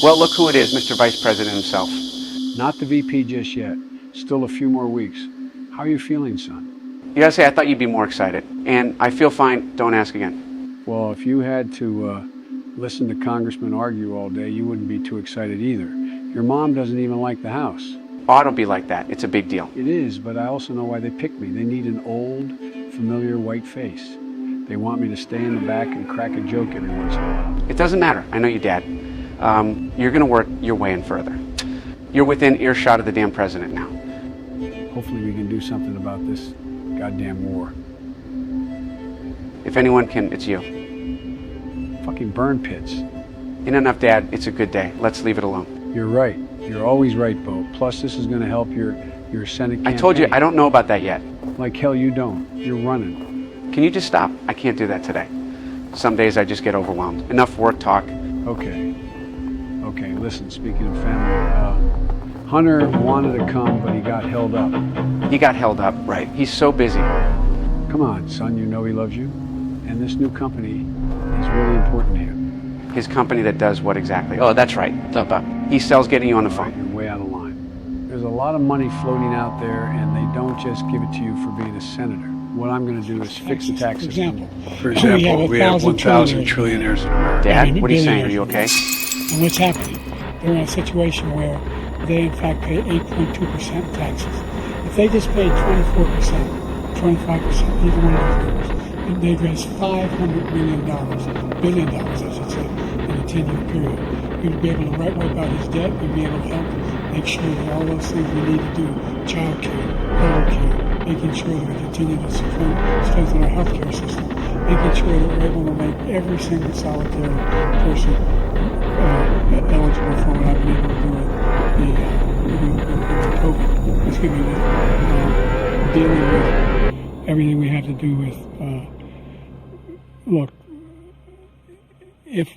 Well, look who it is, Mr. Vice President himself. Not the VP just yet. Still a few more weeks. How are you feeling, son? You gotta say, I thought you'd be more excited. And I feel fine. Don't ask again. Well, if you had to listen to congressmen argue all day, you wouldn't be too excited either. Your mom doesn't even like the house. Oh, it'll be like that. It's a big deal. It is, but I also know why they picked me. They need an old, familiar white face. They want me to stay in the back and crack a joke every once in a while. It doesn't matter. I know you, Dad. You're gonna work your way in further. You're within earshot of the damn president now. Hopefully we can do something about this goddamn war. If anyone can, it's you. Fucking burn pits. In enough, Dad. It's a good day. Let's leave it alone. You're right. You're always right, Bo. Plus, this is going to help your Senate campaign. I told you, I don't know about that yet. Like hell you don't. You're running. Can you just stop? I can't do that today. Some days I just get overwhelmed. Enough work talk. Okay. Okay, listen, speaking of family, Hunter wanted to come, but he got held up. He got held up, right. He's so busy. Come on, son, you know he loves you. And this new company is really important to him. His company that does what exactly? Oh, that's right. He sells getting you on the All phone. right, you're way out of line. There's a lot of money floating out there, and they don't just give it to you for being a senator. What I'm going to do is fix the tax system. For example, we have 1,000 trillionaires in America. Dad, what are you saying? Are you okay? And what's happening? They're in a situation where they in fact pay 8.2% taxes. If they just paid 24%, 25%, either one of those numbers, they'd raise $500 billion, I should say, in a 10-year period. We'd be able to wipe out his debt. We'd be able to help make sure that all those things we need to do, child care, elder care, making sure that we continue to strengthen our healthcare system, making sure that we're able to make every single solitary person eligible for what I've been able to do with COVID. Excuse me, with dealing with everything we had to do with, look, if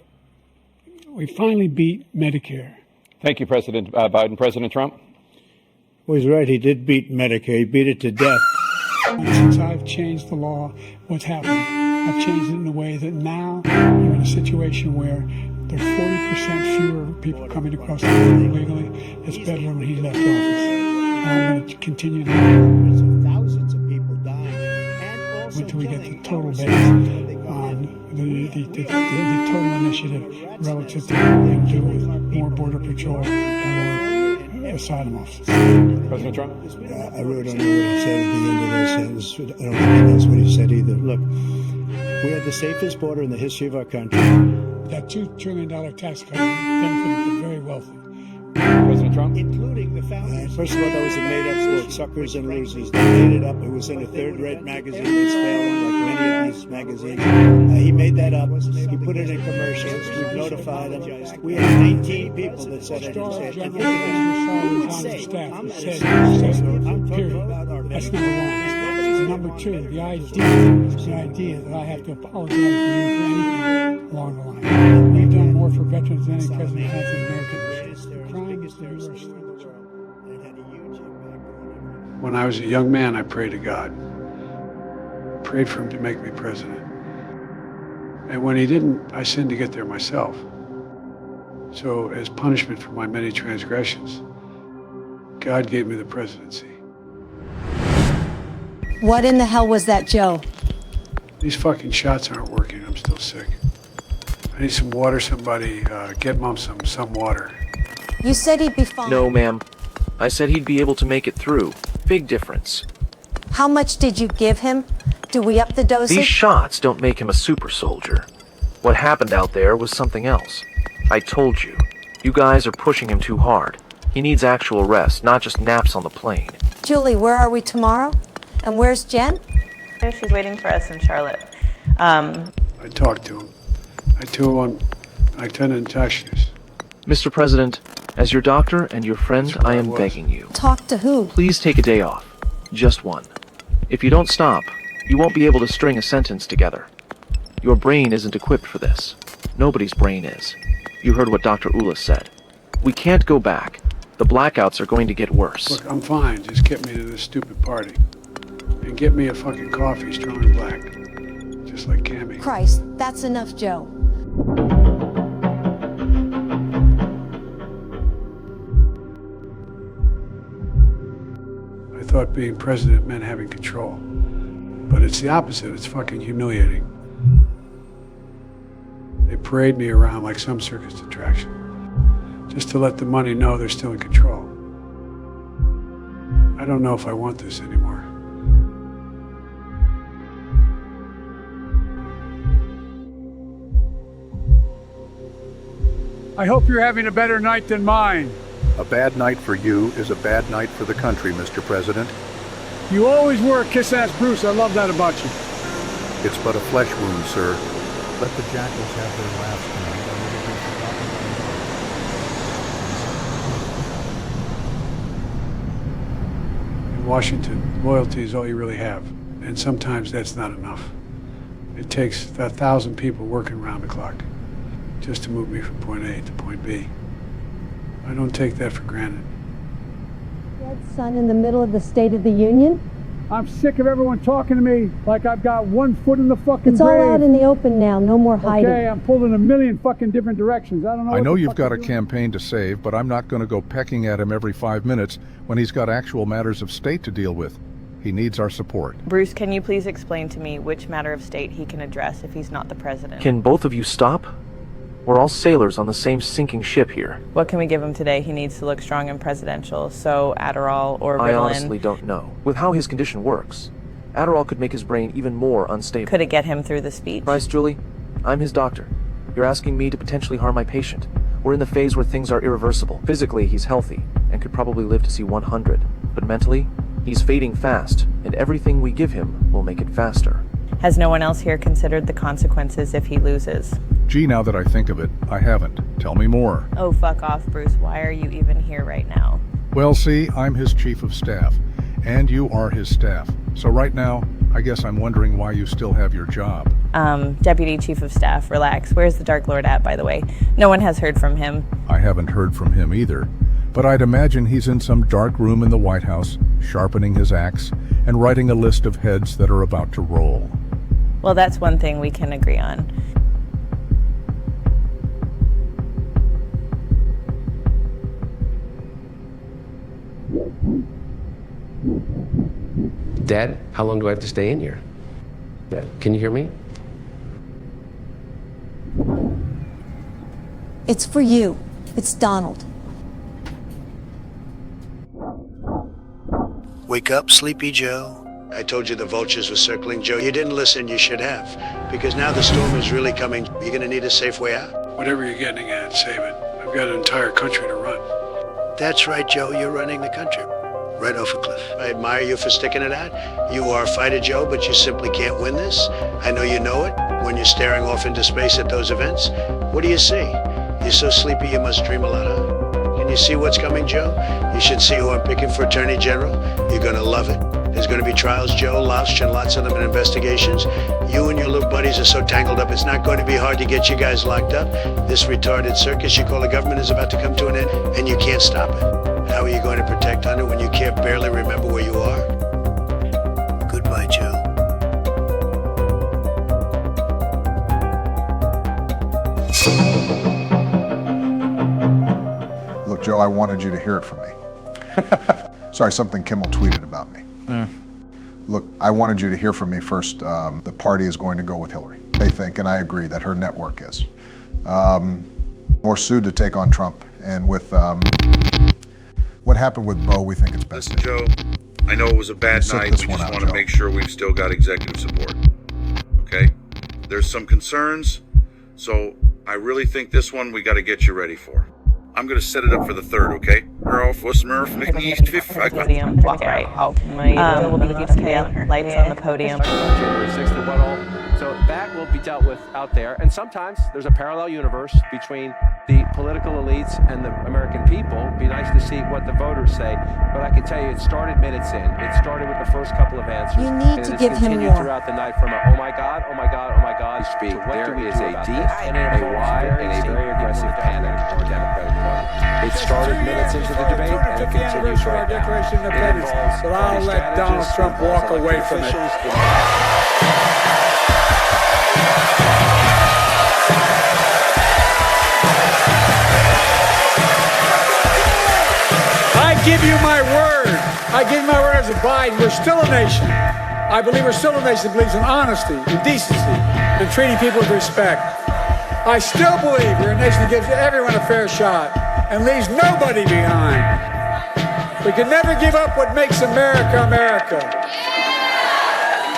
we finally beat Medicare. Thank you, President Biden. President Trump? Well, he's right. He did beat Medicare. He beat it to death. And since I've changed the law, what's happening? I've changed it in a way that now you're in a situation where there's 40% fewer people coming across the border illegally. It's better than when he left office. And I'm going to continue to Thousands of people dying. And also until we get the total base on the total initiative relative to what we're going to do with more border patrol and more asylum officers. President Trump? I really don't know what he said at the end of that sentence. I don't think he knows what he said either. Look, we had the safest border in the history of our country. That $2 trillion tax cut benefited the very wealthy. President Trump? Including the founders. First of all, that was a made-up book, Suckers and Losers. They made it up. It was in a third-rate magazine that's failing, like many of these magazines. He made that up. He put it in commercials. We've notified him. We had 19 people that said it. Period. That's number one. And number two, the idea that I have to apologize to you for anything along the line. We've done more for veterans than any president has in American history. Crime is the worst. When I was a young man, I prayed to God. Prayed for him to make me president. And when he didn't, I sinned to get there myself. So as punishment for my many transgressions, God gave me the presidency. What in the hell was that, Joe? These fucking shots aren't working. I'm still sick. I need some water. Somebody get Mom some water. You said he'd be fine. No, ma'am. I said he'd be able to make it through. Big difference. How much did you give him? Do we up the dosage? These shots don't make him a super soldier. What happened out there was something else. I told you. You guys are pushing him too hard. He needs actual rest, not just naps on the plane. Julie, where are we tomorrow? And where's Jen? She's waiting for us in Charlotte. I talked to him. I told him I couldn't touch this. Mr. President, as your doctor and your friend, I am begging you. Talk to who? Please take a day off. Just one. If you don't stop, you won't be able to string a sentence together. Your brain isn't equipped for this. Nobody's brain is. You heard what Dr. Ulis said. We can't go back. The blackouts are going to get worse. Look, I'm fine. Just get me to this stupid party. And get me a fucking coffee, strong and black. Just like Cammy. Christ, that's enough, Joe. thought being president meant having control. But it's the opposite. It's fucking humiliating. They parade me around like some circus attraction, just to let the money know they're still in control. I don't know if I want this anymore. I hope you're having a better night than mine. A bad night for you is a bad night for the country, Mr. President. You always were a kiss-ass Bruce. I love that about you. It's but a flesh wound, sir. Let the jackals have their laughs tonight. In Washington, loyalty is all you really have. And sometimes that's not enough. It takes 1,000 people working around the clock just to move me from point A to point B. I don't take that for granted. Dead son in the middle of the State of the Union? I'm sick of everyone talking to me like I've got one foot in the fucking It's grave. all out in the open now, no more hiding. Okay, I'm pulling a million fucking different directions. I don't know. I know you've got a campaign to save, but I'm not going to go pecking at him every 5 minutes when he's got actual matters of state to deal with. He needs our support. Bruce, can you please explain to me which matter of state he can address if he's not the president? Can both of you stop? We're all sailors on the same sinking ship here. What can we give him today? He needs to look strong and presidential, so Adderall or Ritalin. I honestly don't know. With how his condition works, Adderall could make his brain even more unstable. Could it get him through the speech? Bryce, Julie, I'm his doctor. You're asking me to potentially harm my patient. We're in the phase where things are irreversible. Physically, he's healthy and could probably live to see 100. But mentally, he's fading fast, and everything we give him will make it faster. Has no one else here considered the consequences if he loses? Gee, now that I think of it, I haven't. Tell me more. Oh, fuck off, Bruce. Why are you even here right now? Well, see, I'm his chief of staff, and you are his staff. So right now, I guess I'm wondering why you still have your job. Deputy Chief of Staff, relax. Where's the Dark Lord at, by the way? No one has heard from him. I haven't heard from him either, but I'd imagine he's in some dark room in the White House, sharpening his axe and writing a list of heads that are about to roll. Well, that's one thing we can agree on. Dad, how long do I have to stay in here? Dad, can you hear me? It's for you. It's Donald. Wake up, Sleepy Joe. I told you the vultures were circling, Joe. You didn't listen, you should have. Because now the storm is really coming. You're gonna need a safe way out. Whatever you're getting at, save it. I've got an entire country to run. That's right, Joe, you're running the country. Right off a cliff. I admire you for sticking it out. You are a fighter, Joe, but you simply can't win this. I know you know it when you're staring off into space at those events. What do you see? You're so sleepy you must dream a lot, huh? Can you see what's coming, Joe? You should see who I'm picking for Attorney General. You're gonna love it. There's gonna be trials, Joe, lots of them, and investigations. You and your little buddies are so tangled up, it's not going to be hard to get you guys locked up. This retarded circus you call the government is about to come to an end, and you can't stop it. How are you going to protect Hunter when you can't barely remember where you are? Goodbye, Joe. Look, Joe, I wanted you to hear it from me. Sorry, something Kimmel tweeted about me. Look, I wanted you to hear from me first. The party is going to go with Hillary. They think, and I agree, that her network is. Or sued to take on Trump. And with what happened with Bo, we think it's best. Listen, Joe, I know it was a bad night. We just want to make sure we've still got executive support. Okay? There's some concerns, so I really think this one we got to get you ready for. I'm going to set it up for the 3rd, okay? Podium, walk right. We'll be lights on the podium. January 6th and what all. So that will be dealt with out there. And sometimes there's a parallel universe between the political elites and the American people. It'd be nice to see what the voters say. But I can tell you, it started minutes in. It started with the first couple of answers. You need to give him more. Throughout the night from a, oh my God, oh my God, oh my God, speak. There is a deep, a wide, and a very aggressive panic on the Democratic Party. It started minutes into the debate, and it continues right now. Declaration of Independence, but I'll let Donald Trump walk away from it. I give you my word. I give you my word as a Biden, we're still a nation. I believe we're still a nation that believes in honesty and decency and treating people with respect. I still believe we're a nation that gives everyone a fair shot and leaves nobody behind. We can never give up what makes America, America.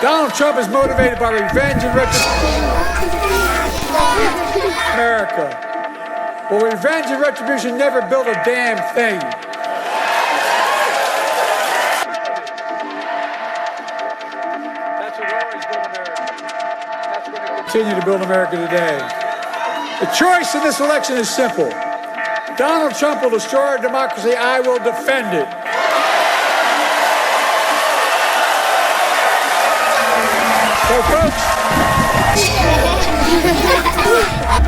Donald Trump is motivated by revenge and retribution. America. Well, revenge and retribution never build a damn thing. That's what always built America. That's going to continue to build America today. The choice in this election is simple. Donald Trump will destroy our democracy. I will defend it. So, folks,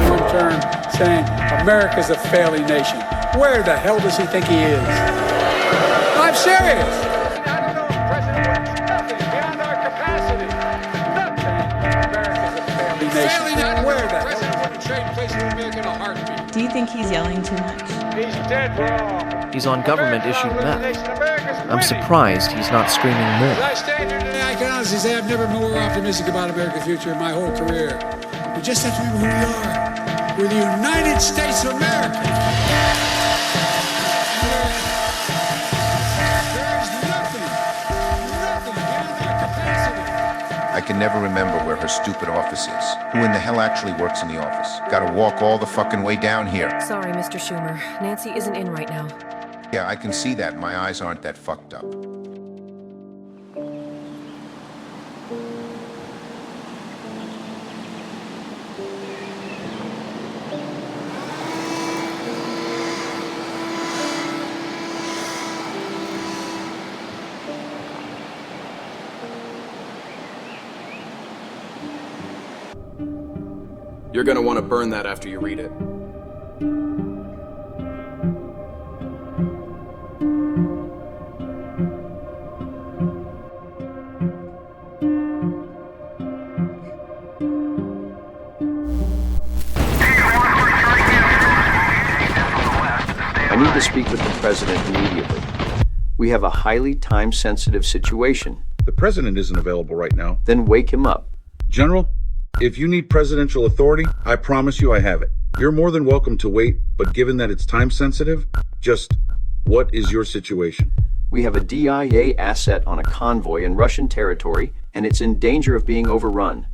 one term saying America's a failing nation. Where the hell does he think he is? I'm serious. I don't know if the president wants nothing beyond our capacity. Nothing. America's a failing nation. Where the hell? Wouldn't trade places with America in a heartbeat. Do you think he's yelling too much? He's dead wrong. He's on government-issued meth. I'm surprised he's not screaming more. As I stand here today, I can honestly say I've never been more optimistic about America's future in my whole career. We just have to remember who we are. We're the United States of America. There is nothing beyond our capacity. I can never remember where her stupid office is. Who in the hell actually works in the office? Gotta walk all the fucking way down here. Sorry, Mr. Schumer. Nancy isn't in right now. Yeah, I can see that. My eyes aren't that fucked up. You're gonna want to burn that after you read it. I need to speak with the president immediately. We have a highly time-sensitive situation. The president isn't available right now. Then wake him up. General, if you need presidential authority, I promise you I have it. You're more than welcome to wait, but given that it's time sensitive, just what is your situation? We have a DIA asset on a convoy in Russian territory, and it's in danger of being overrun.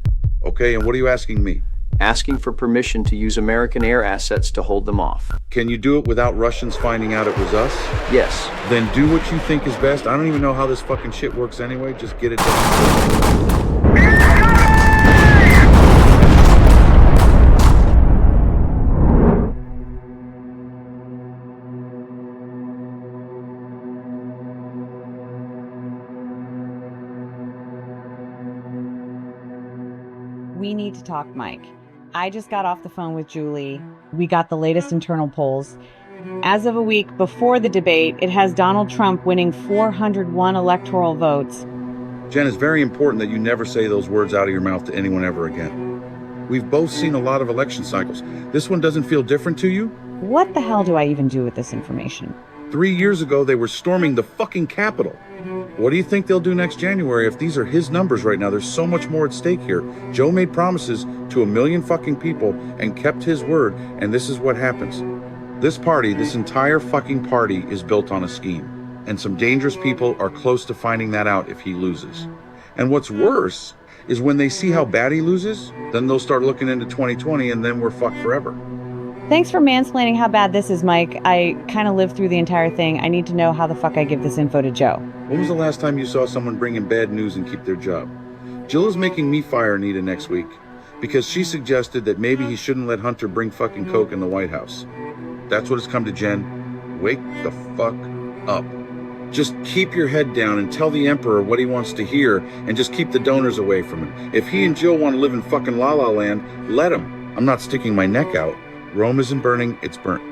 Okay, and what are you asking me? Asking for permission to use American air assets to hold them off. Can you do it without Russians finding out it was us? Yes. Then do what you think is best. I don't even know how this fucking shit works anyway. Just get it done. We need to talk, Mike. I just got off the phone with Julie. We got the latest internal polls. As of a week before the debate, it has Donald Trump winning 401 electoral votes. Jen, it's very important that you never say those words out of your mouth to anyone ever again. We've both seen a lot of election cycles. This one doesn't feel different to you? What the hell do I even do with this information? 3 years ago, they were storming the fucking Capitol. What do you think they'll do next January if these are his numbers right now? There's so much more at stake here. Joe made promises to 1 million fucking people and kept his word, and this is what happens. This party, this entire fucking party is built on a scheme, and some dangerous people are close to finding that out if he loses. And what's worse is when they see how bad he loses, then they'll start looking into 2020 and then we're fucked forever. Thanks for mansplaining how bad this is, Mike. I kind of lived through the entire thing. I need to know how the fuck I give this info to Joe. When was the last time you saw someone bring in bad news and keep their job? Jill is making me fire Anita next week because she suggested that maybe he shouldn't let Hunter bring fucking coke in the White House. That's what it's come to, Jen. Wake the fuck up. Just keep your head down and tell the emperor what he wants to hear and just keep the donors away from him. If he and Jill want to live in fucking La La Land, let him. I'm not sticking my neck out. Rome isn't burning, it's burnt.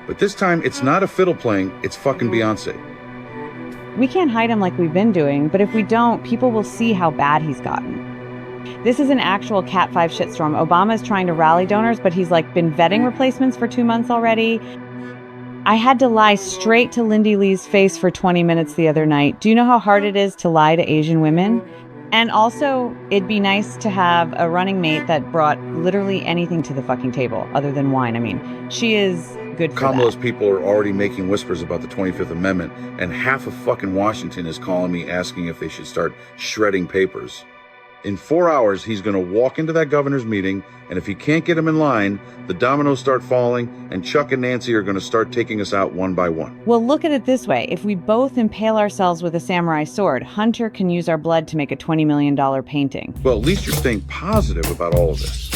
But this time, it's not a fiddle playing, it's fucking Beyonce. We can't hide him like we've been doing, but if we don't, people will see how bad he's gotten. This is an actual Cat 5 shitstorm. Obama's trying to rally donors, but he's been vetting replacements for 2 months already. I had to lie straight to Lindy Lee's face for 20 minutes the other night. Do you know how hard it is to lie to Asian women? And also, it'd be nice to have a running mate that brought literally anything to the fucking table other than wine. I mean, she is good for Kamala's that. people are already making whispers about the 25th Amendment, and half of fucking Washington is calling me asking if they should start shredding papers. In 4 hours, he's going to walk into that governor's meeting, and if he can't get him in line, the dominoes start falling, and Chuck and Nancy are going to start taking us out one by one. Well, look at it this way. If we both impale ourselves with a samurai sword, Hunter can use our blood to make a $20 million painting. Well, at least you're staying positive about all of this.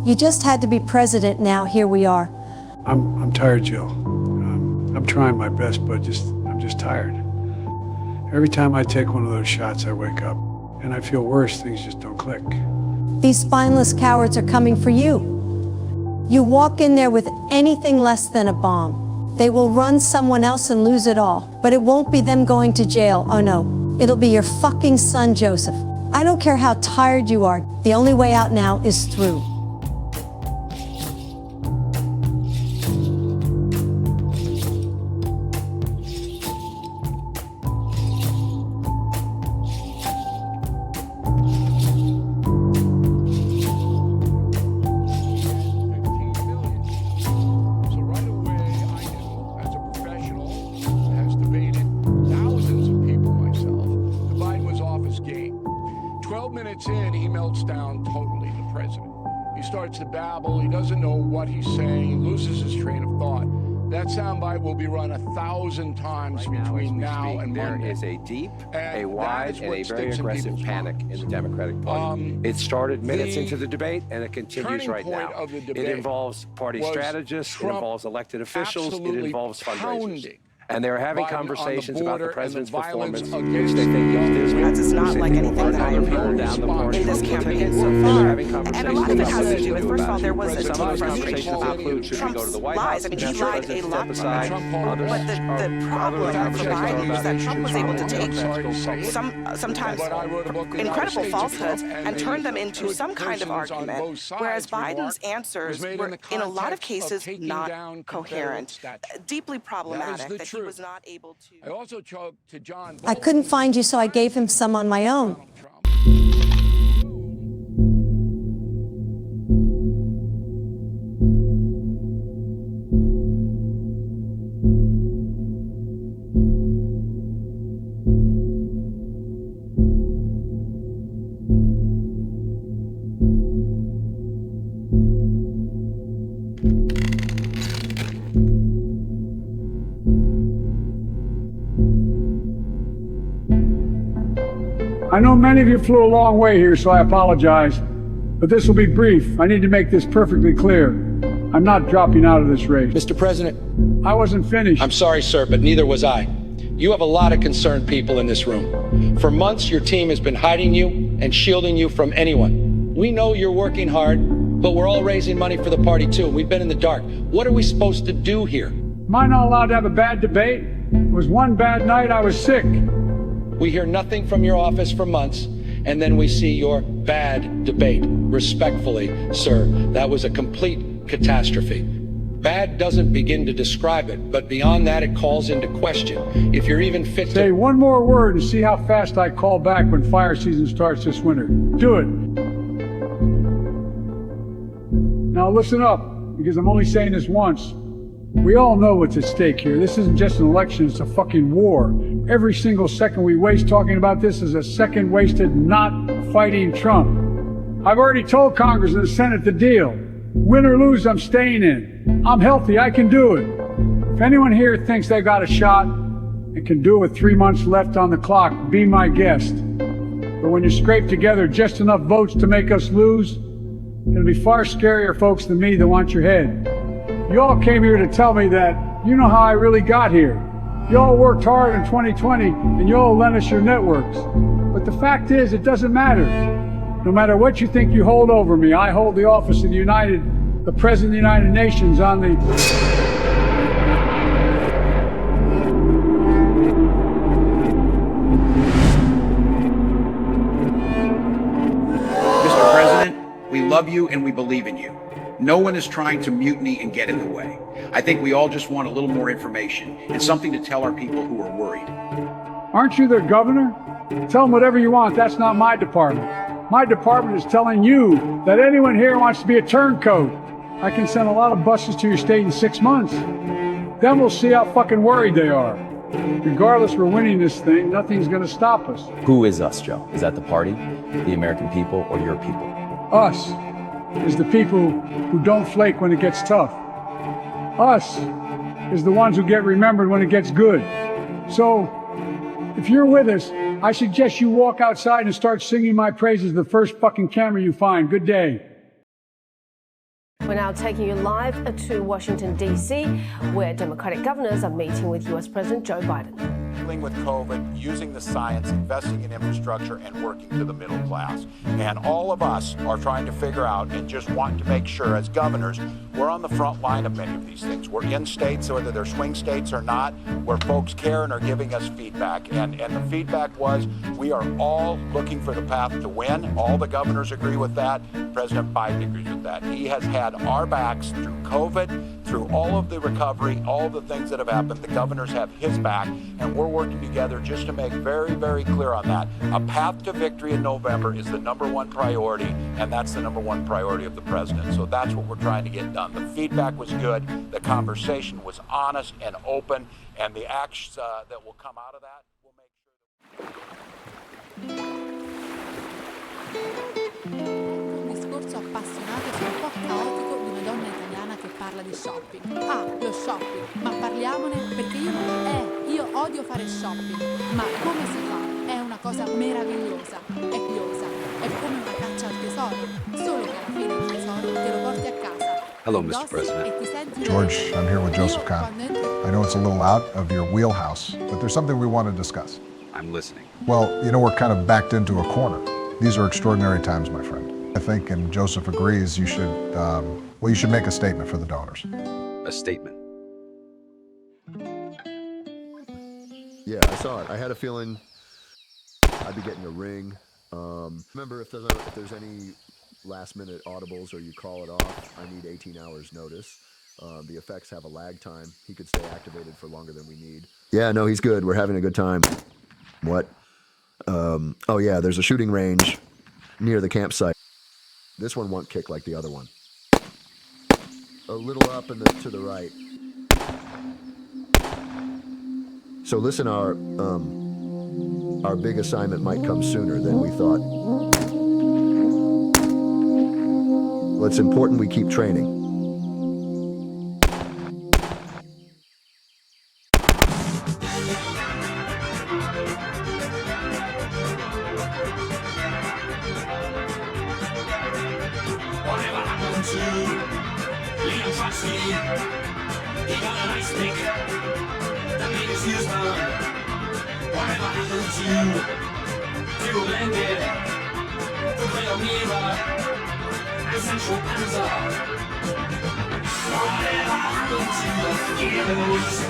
You just had to be president, now here we are. I'm tired, Jill. I'm trying my best, but I'm just tired. Every time I take one of those shots, I wake up, and I feel worse. Things just don't click. These spineless cowards are coming for you. You walk in there with anything less than a bomb. They will run someone else and lose it all, but it won't be them going to jail. Oh no, it'll be your fucking son, Joseph. I don't care how tired you are. The only way out now is through. To babble, he doesn't know what he's saying, he loses his train of thought. That soundbite will be run 1,000 times between now and there Monday. is a deep, a wide, and a very aggressive panic in the Democratic Party. It started minutes into the debate, and it continues right now. It involves party strategists, it involves elected officials, it involves fundraisers. And they're having conversations about the president's performance, which they think is dismal. That is not like anything that I have heard in this campaign so far. And a lot of it has to do with, first of all, there was a deep frustration about Trump's lies. I mean, he lied a lot. But the problem for Biden is that Trump was able to take sometimes incredible falsehoods and turn them into some kind of argument, whereas Biden's answers were, in a lot of cases, not coherent, deeply problematic, that he was not able to. I also talked to John. I couldn't find you, so I gave him some on my own. I know many of you flew a long way here, so I apologize, but this will be brief. I need to make this perfectly clear. I'm not dropping out of this race. Mr. President, I wasn't finished. I'm sorry, sir, but neither was I. You have a lot of concerned people in this room. For months, your team has been hiding you and shielding you from anyone. We know you're working hard, but we're all raising money for the party too. We've been in the dark. What are we supposed to do here? Am I not allowed to have a bad debate? It was one bad night, I was sick. We hear nothing from your office for months, and then we see your bad debate. Respectfully, sir, that was a complete catastrophe. Bad doesn't begin to describe it, but beyond that, it calls into question if you're even fit to... Say one more word and see how fast I call back when fire season starts this winter. Do it. Now listen up, because I'm only saying this once. We all know what's at stake here. This isn't just an election, it's a fucking war. Every single second we waste talking about this is a second wasted not fighting Trump. I've already told Congress and the Senate the deal. Win or lose, I'm staying in. I'm healthy, I can do it. If anyone here thinks they got a shot and can do it with 3 months left on the clock, be my guest. But when you scrape together just enough votes to make us lose, it'll be far scarier folks than me that want your head. You all came here to tell me that you know how I really got here. You all worked hard in 2020 and you all lent us your networks. But the fact is, it doesn't matter. No matter what you think you hold over me, I hold the office of the President of the United Nations on the... Mr. President, we love you and we believe in you. No one is trying to mutiny and get in the way. I think we all just want a little more information and something to tell our people who are worried. Aren't you their governor? Tell them whatever you want. That's not my department. My department is telling you that anyone here wants to be a turncoat. I can send a lot of buses to your state in 6 months. Then we'll see how fucking worried they are. Regardless, we're winning this thing. Nothing's gonna stop us. Who is us, Joe? Is that the party, the American people, or your people? Us is the people who don't flake when it gets tough. Us is the ones who get remembered when it gets good. So, if you're with us, I suggest you walk outside and start singing my praises the first fucking camera you find. Good day. We're now taking you live to Washington, D.C., where Democratic governors are meeting with U.S. President Joe Biden. Dealing with COVID, using the science, investing in infrastructure, and working to the middle class. And all of us are trying to figure out and just want to make sure as governors, we're on the front line of many of these things. We're in states, whether they're swing states or not, where folks care and are giving us feedback. And the feedback was, we are all looking for the path to win. All the governors agree with that. President Biden agrees with that. He has had our backs through COVID, through all of the recovery, all of the things that have happened. The governors have his back, and we're working together just to make very, very clear on that. A path to victory in November is the #1 priority, and that's the #1 priority of the president. So that's what we're trying to get done. The feedback was good, the conversation was honest and open, and the actions that will come out of that will make sure Un discorso appassionato e un po' caotico di una donna italiana che parla di shopping. Ah, lo shopping, ma parliamone perché io odio fare shopping, ma come si fa? È una cosa meravigliosa, è piosa, è come una caccia al tesoro, solo che alla fine il tesoro te lo porti a casa. Hello, Mr. President. George, I'm here with Joseph Kahn. I know it's a little out of your wheelhouse, but there's something we want to discuss. I'm listening. Well, you know, we're kind of backed into a corner. These are extraordinary times, my friend. I think, and Joseph agrees, you should, you should make a statement for the donors. A statement. Yeah, I saw it. I had a feeling I'd be getting a ring. Remember, if there's any last-minute audibles or you call it off, I need 18 hours notice. The effects have a lag time. He could stay activated for longer than we need. Yeah, no, he's good. We're having a good time. What? Oh yeah, there's a shooting range near the campsite. This one won't kick like the other one. A little up and to the right. So listen, our big assignment might come sooner than we thought. Well, it's important we keep training. Whatever happened to the heroes?